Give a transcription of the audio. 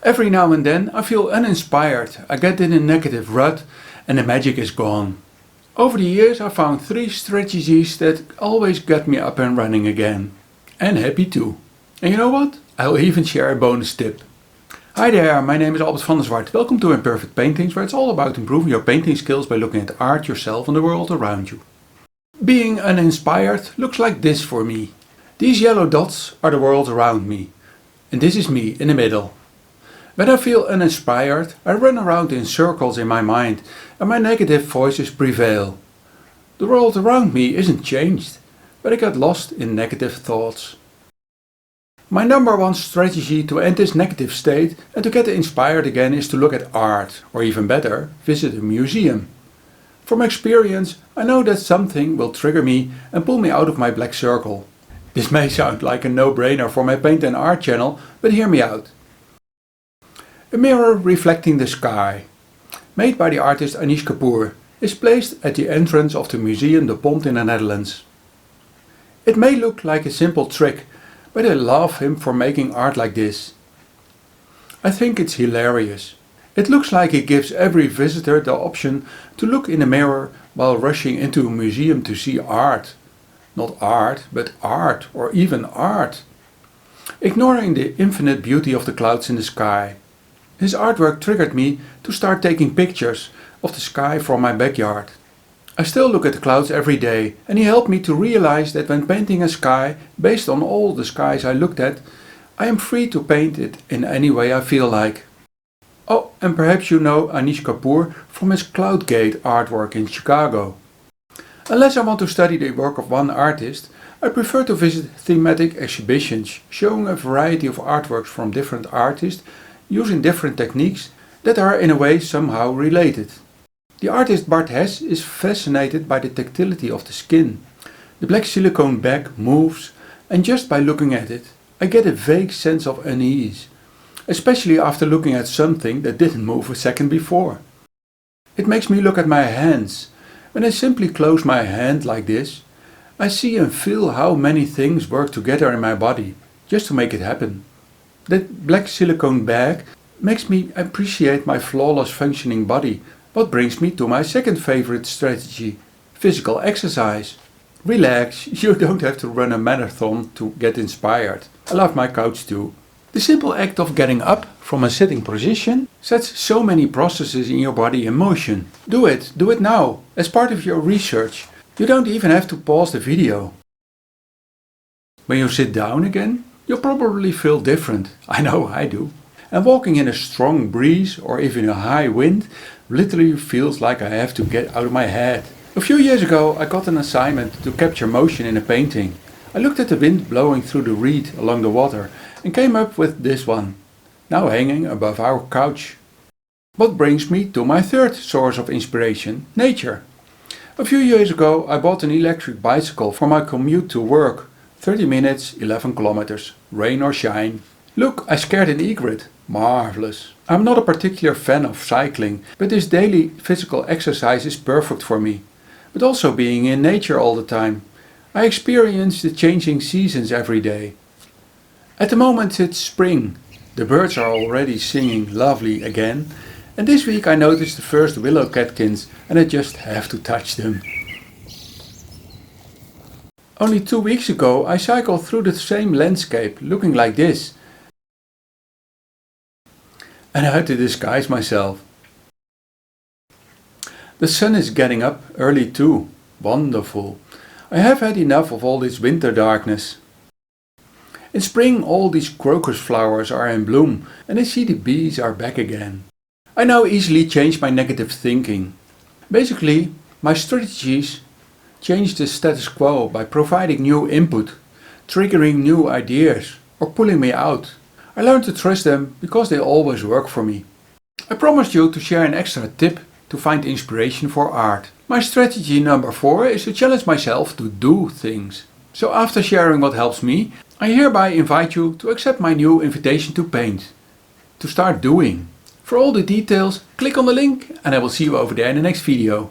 Every now and then I feel uninspired, I get in a negative rut and the magic is gone. Over the years I found 3 strategies that always get me up and running again. And happy too. And you know what? I'll even share a bonus tip. Hi there, my name is Albert van der Zwart. Welcome to Imperfect Paintings, where it's all about improving your painting skills by looking at art, yourself and the world around you. Being uninspired looks like this for me. These yellow dots are the world around me. And this is me in the middle. When I feel uninspired, I run around in circles in my mind and my negative voices prevail. The world around me isn't changed, but I get lost in negative thoughts. My number one strategy to end this negative state and to get inspired again is to look at art, or even better, visit a museum. From experience, I know that something will trigger me and pull me out of my black circle. This may sound like a no-brainer for my paint and art channel, but hear me out. A mirror reflecting the sky, made by the artist Anish Kapoor, is placed at the entrance of the Museum De Pont in the Netherlands. It may look like a simple trick, but I love him for making art like this. I think it's hilarious. It looks like he gives every visitor the option to look in a mirror while rushing into a museum to see art. Not art, but art, or even art. Ignoring the infinite beauty of the clouds in the sky. His artwork triggered me to start taking pictures of the sky from my backyard. I still look at the clouds every day, and he helped me to realize that when painting a sky, based on all the skies I looked at, I am free to paint it in any way I feel like. Oh, and perhaps you know Anish Kapoor from his Cloudgate artwork in Chicago. Unless I want to study the work of one artist, I prefer to visit thematic exhibitions showing a variety of artworks from different artists using different techniques that are in a way somehow related. The artist Bart Hess is fascinated by the tactility of the skin. The black silicone bag moves, and just by looking at it, I get a vague sense of unease, especially after looking at something that didn't move a second before. It makes me look at my hands. When I simply close my hand like this, I see and feel how many things work together in my body just to make it happen. That black silicone bag makes me appreciate my flawless functioning body, what brings me to my second favorite strategy, physical exercise. Relax, you don't have to run a marathon to get inspired. I love my couch too. The simple act of getting up from a sitting position sets so many processes in your body in motion. Do it now, as part of your research. You don't even have to pause the video. When you sit down again, you'll probably feel different. I know I do. And walking in a strong breeze or even a high wind literally feels like I have to get out of my head. A few years ago I got an assignment to capture motion in a painting. I looked at the wind blowing through the reed along the water and came up with this one, now hanging above our couch. What brings me to my third source of inspiration, nature. A few years ago I bought an electric bicycle for my commute to work. 30 minutes, 11 kilometers, rain or shine. Look, I scared an egret. Marvelous. I'm not a particular fan of cycling, but this daily physical exercise is perfect for me. But also being in nature all the time. I experience the changing seasons every day. At the moment it's spring. The birds are already singing lovely again. And this week I noticed the first willow catkins and I just have to touch them. Only 2 weeks ago I cycled through the same landscape looking like this. And I had to disguise myself. The sun is getting up early too. Wonderful. I have had enough of all this winter darkness. In spring all these crocus flowers are in bloom and I see the bees are back again. I now easily change my negative thinking. Basically, my strategies change the status quo by providing new input, triggering new ideas or pulling me out. I learned to trust them because they always work for me. I promised you to share an extra tip to find inspiration for art. My strategy number 4 is to challenge myself to do things. So after sharing what helps me, I hereby invite you to accept my new invitation to paint. To start doing. For all the details, click on the link and I will see you over there in the next video.